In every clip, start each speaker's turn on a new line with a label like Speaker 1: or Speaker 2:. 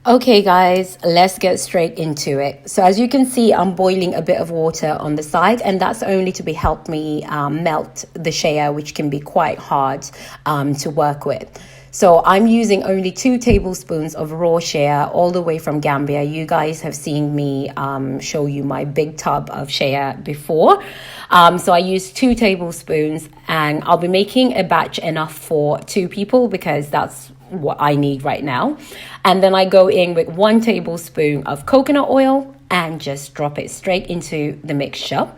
Speaker 1: Okay guys, let's get straight into it. So as you can see, I'm boiling a bit of water on the side, and that's only to be help me melt the shea, which can be quite hard to work with. So I'm using only 2 tablespoons of raw shea all the way from Gambia. You guys have seen me show you my big tub of shea before. So I use 2 tablespoons, and I'll be making a batch enough for 2 people because that's what I need right now. And then I go in with 1 tablespoon of coconut oil and just drop it straight into the mixture.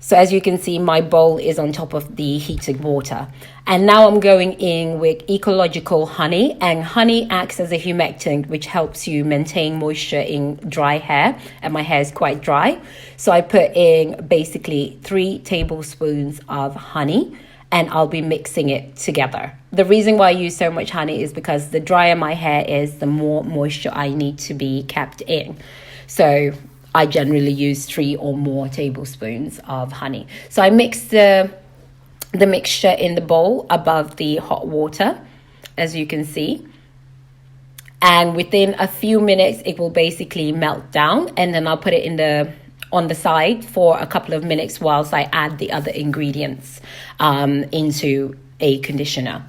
Speaker 1: So as you can see, my bowl is on top of the heated water. And now I'm going in with ecological honey, and honey acts as a humectant, which helps you maintain moisture in dry hair, and my hair is quite dry. So I put in basically 3 tablespoons of honey, and I'll be mixing it together. The reason why I use so much honey is because the drier my hair is, the more moisture I need to be kept in. So I generally use 3 or more tablespoons of honey. So I mix the mixture in the bowl above the hot water, as you can see. And within a few minutes, it will basically melt down, and then I'll put it on the side for a couple of minutes whilst I add the other ingredients into a conditioner.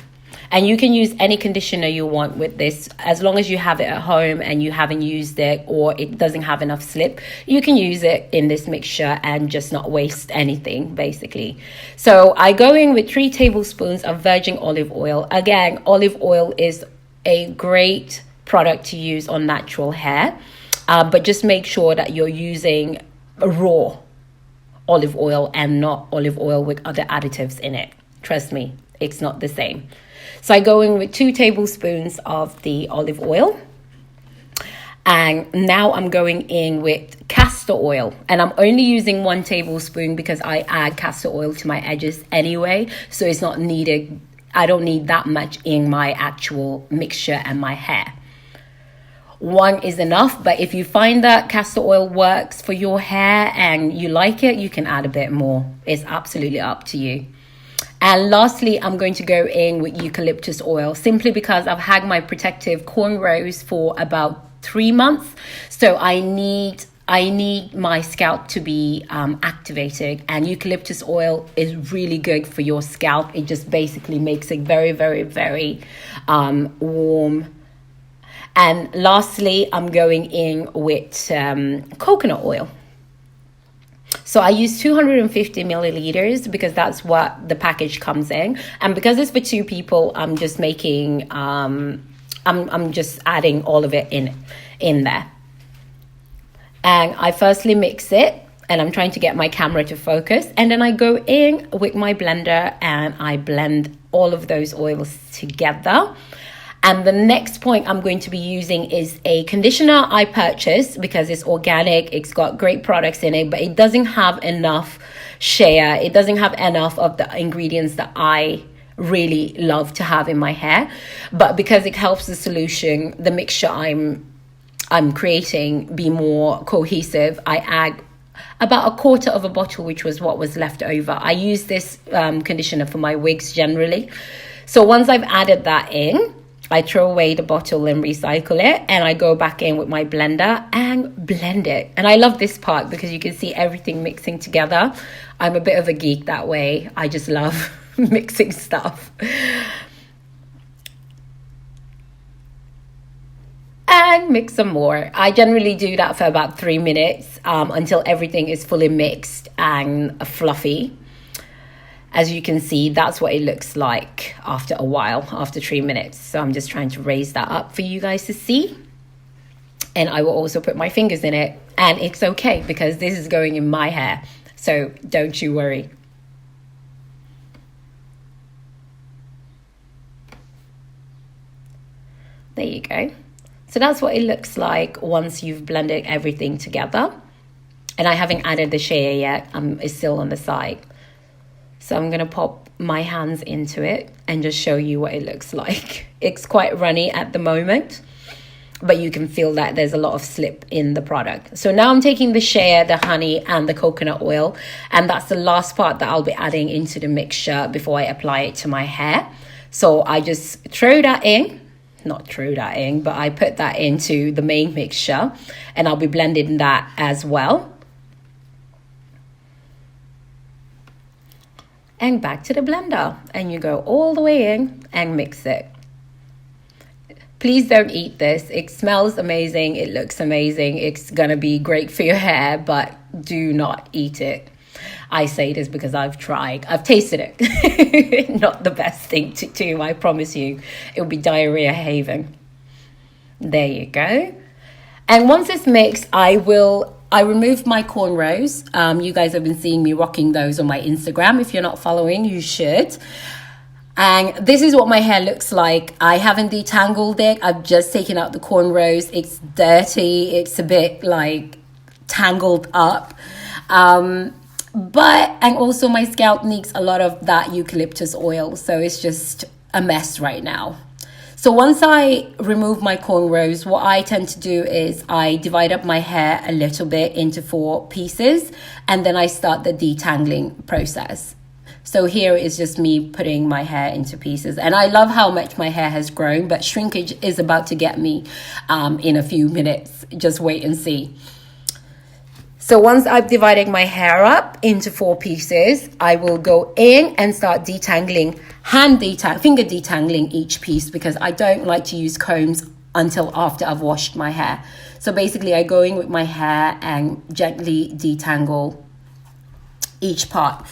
Speaker 1: And you can use any conditioner you want with this, as long as you have it at home and you haven't used it or it doesn't have enough slip. You can use it in this mixture and just not waste anything, basically. So I go in with 3 tablespoons of virgin olive oil. Again, olive oil is a great product to use on natural hair, but just make sure that you're using raw olive oil and not olive oil with other additives in it. Trust me, it's not the same. So I go in with 2 tablespoons of the olive oil, and now I'm going in with castor oil, and I'm only using 1 tablespoon because I add castor oil to my edges anyway, so it's not needed. I don't need that much in my actual mixture and my hair. 1 is enough, but if you find that castor oil works for your hair and you like it, you can add a bit more. It's absolutely up to you. And lastly, I'm going to go in with eucalyptus oil, simply because I've had my protective cornrows for about 3 months. So I need my scalp to be activated, and eucalyptus oil is really good for your scalp. It just basically makes it very, very, very warm. And lastly, I'm going in with coconut oil. So I use 250 milliliters because that's what the package comes in. And because it's for 2 people, I'm just making, I'm just adding all of it in there. And I firstly mix it, and I'm trying to get my camera to focus. And then I go in with my blender and I blend all of those oils together. And the next point I'm going to be using is a conditioner I purchased because it's organic. It's got great products in it, but it doesn't have enough shea. It doesn't have enough of the ingredients that I really love to have in my hair. But because it helps the solution, the mixture I'm creating, be more cohesive, I add about 1/4 of a bottle, which was what was left over. I use this conditioner for my wigs generally. So once I've added that in, I throw away the bottle and recycle it, and I go back in with my blender and blend it. And I love this part because you can see everything mixing together. I'm a bit of a geek that way. I just love mixing stuff. And mix some more. I generally do that for about 3 minutes until everything is fully mixed and fluffy. As you can see, that's what it looks like after a while, after 3 minutes. So I'm just trying to raise that up for you guys to see. And I will also put my fingers in it. And it's okay because this is going in my hair. So don't you worry. There you go. So that's what it looks like once you've blended everything together. And I haven't added the shea yet. It's still on the side. So I'm going to pop my hands into it and just show you what it looks like. It's quite runny at the moment, but you can feel that there's a lot of slip in the product. So now I'm taking the shea, the honey, and the coconut oil, and that's the last part that I'll be adding into the mixture before I apply it to my hair. So I just throw that in not throw that in, but I put that into the main mixture, and I'll be blending that as well. And back to the blender, and you go all the way in and mix it. Please don't eat this. It smells amazing. It looks amazing. It's gonna be great for your hair, but do not eat it. I say this because I've tried. I've tasted it. Not the best thing to do, I promise you. It will be diarrhea haven. There you go. And once it's mixed, I removed my cornrows. You guys have been seeing me rocking those on my Instagram. If you're not following, you should. And this is what my hair looks like. I haven't detangled it. I've just taken out the cornrows. It's dirty. It's a bit like tangled up. And also my scalp needs a lot of that eucalyptus oil. So it's just a mess right now. So once I remove my cornrows, what I tend to do is I divide up my hair a little bit into 4 pieces, and then I start the detangling process. So here is just me putting my hair into pieces. And I love how much my hair has grown, but shrinkage is about to get me in a few minutes. Just wait and see. So once I've divided my hair up into 4 pieces, I will go in and start detangling, finger detangling each piece, because I don't like to use combs until after I've washed my hair. So basically I go in with my hair and gently detangle each part.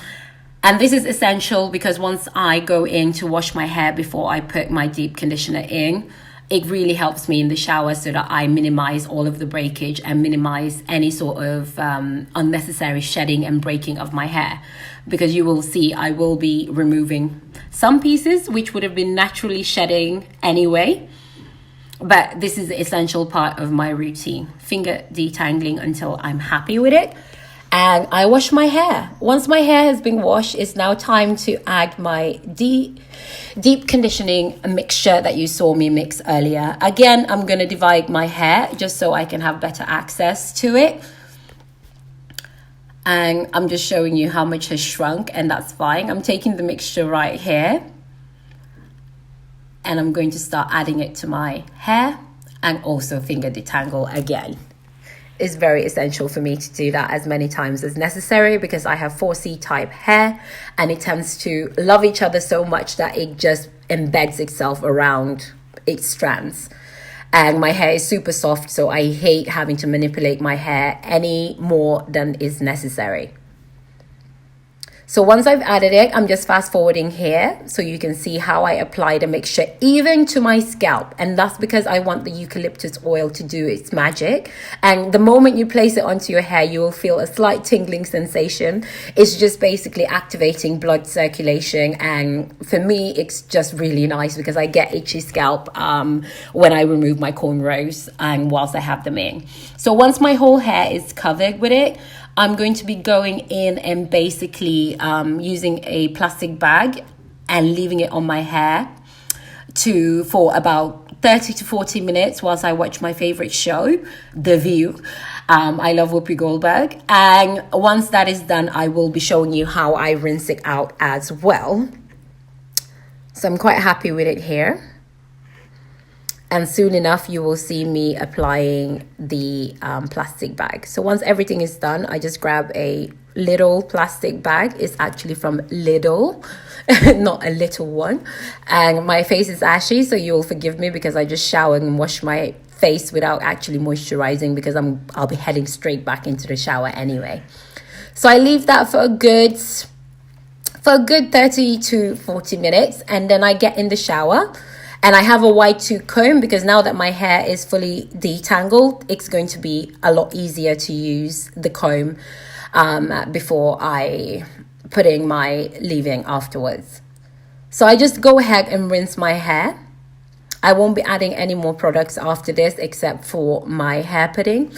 Speaker 1: And this is essential because once I go in to wash my hair before I put my deep conditioner in, it really helps me in the shower so that I minimize all of the breakage and minimize any sort of unnecessary shedding and breaking of my hair. Because you will see I will be removing some pieces which would have been naturally shedding anyway. But this is the essential part of my routine. Finger detangling until I'm happy with it. And I wash my hair. Once my hair has been washed, it's now time to add my deep conditioning mixture that you saw me mix earlier. Again, I'm going to divide my hair just so I can have better access to it. And I'm just showing you how much has shrunk, and that's fine. I'm taking the mixture right here, and I'm going to start adding it to my hair and also finger detangle again. It's very essential for me to do that as many times as necessary because I have 4C type hair, and it tends to love each other so much that it just embeds itself around its strands. And my hair is super soft, so I hate having to manipulate my hair any more than is necessary. So once I've added it, I'm just fast forwarding here so you can see how I apply the mixture even to my scalp. And that's because I want the eucalyptus oil to do its magic. And the moment you place it onto your hair, you will feel a slight tingling sensation. It's just basically activating blood circulation. And for me, it's just really nice because I get itchy scalp when I remove my cornrows and whilst I have them in. So once my whole hair is covered with it, I'm going to be going in and basically using a plastic bag and leaving it on my hair for about 30 to 40 minutes whilst I watch my favorite show, The View. I love Whoopi Goldberg. And once that is done, I will be showing you how I rinse it out as well. So I'm quite happy with it here. And soon enough, you will see me applying the plastic bag. So once everything is done, I just grab a little plastic bag. It's actually from Lidl, not a little one. And my face is ashy, so you'll forgive me because I just showered and washed my face without actually moisturizing because I'll be heading straight back into the shower anyway. So I leave that for a good 30 to 40 minutes, and then I get in the shower. And I have a wide tooth comb because now that my hair is fully detangled, it's going to be a lot easier to use the comb before I put in my leave-in afterwards. So I just go ahead and rinse my hair. I won't be adding any more products after this except for my hair pudding.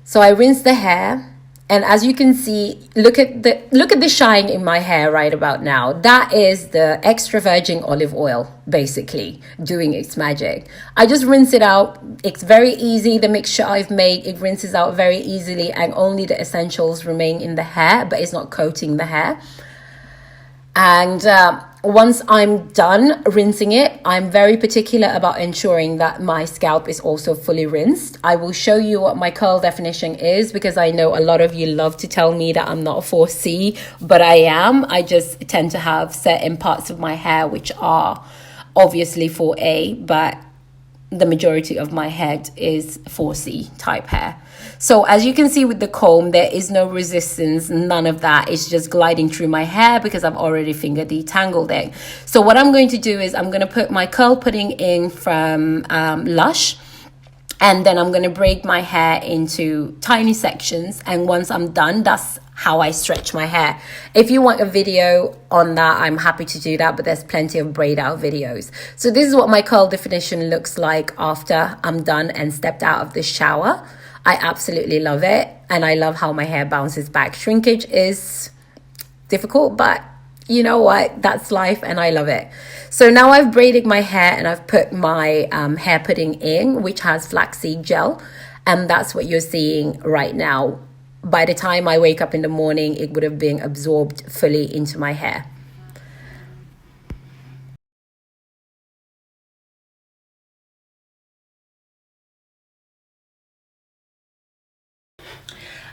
Speaker 1: So I rinse the hair. And as you can see, look at the shine in my hair right about now. That is the extra virgin olive oil, basically, doing its magic. I just rinse it out. It's very easy. The mixture I've made, it rinses out very easily, and only the essentials remain in the hair, but it's not coating the hair. And once I'm done rinsing it, I'm very particular about ensuring that my scalp is also fully rinsed. I will show you what my curl definition is, because I know a lot of you love to tell me that I'm not a 4C, but I am. I just tend to have certain parts of my hair which are obviously 4A, but the majority of my head is 4C type hair. So as you can see with the comb, there is no resistance, none of that. It's just gliding through my hair because I've already finger detangled it. So what I'm going to do is I'm going to put my curl pudding in from Lush, and then I'm going to braid my hair into tiny sections. And once I'm done, that's how I stretch my hair. If you want a video on that, I'm happy to do that, but there's plenty of braid out videos. So this is what my curl definition looks like after I'm done and stepped out of the shower. I absolutely love it, and I love how my hair bounces back. Shrinkage is difficult, but you know what? That's life, and I love it. So now I've braided my hair and I've put my hair pudding in, which has flaxseed gel, and that's what you're seeing right now. By the time I wake up in the morning, it would have been absorbed fully into my hair.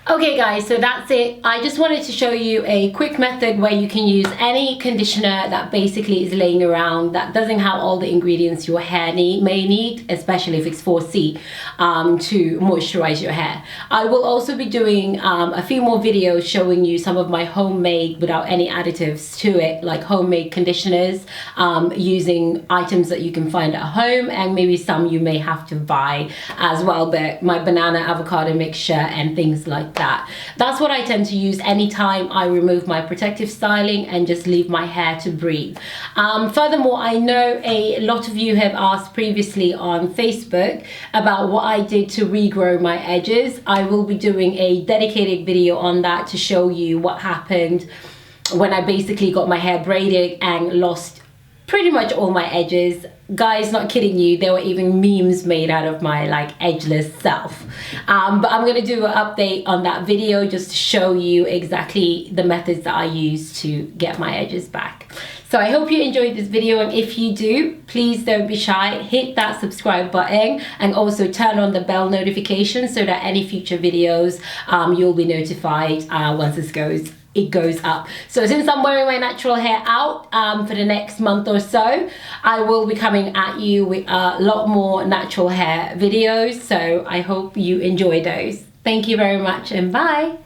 Speaker 1: Okay guys, so that's it. I just wanted to show you a quick method where you can use any conditioner that basically is laying around that doesn't have all the ingredients your hair may need, especially if it's 4C, to moisturize your hair. I will also be doing a few more videos showing you some of my homemade, without any additives to it, like homemade conditioners, using items that you can find at home, and maybe some you may have to buy as well, but my banana avocado mixture and things like that. That's what I tend to use anytime I remove my protective styling and just leave my hair to breathe. Furthermore, I know a lot of you have asked previously on Facebook about what I did to regrow my edges. I will be doing a dedicated video on that to show you what happened when I basically got my hair braided and lost pretty much all my edges. Guys, not kidding you, there were even memes made out of my like edgeless self. But I'm going to do an update on that video just to show you exactly the methods that I use to get my edges back. So I hope you enjoyed this video, and if you do, please don't be shy, hit that subscribe button and also turn on the bell notification so that any future videos you'll be notified once it goes up. So since I'm wearing my natural hair out for the next month or so, I will be coming at you with a lot more natural hair videos. So I hope you enjoy those. Thank you very much, and bye.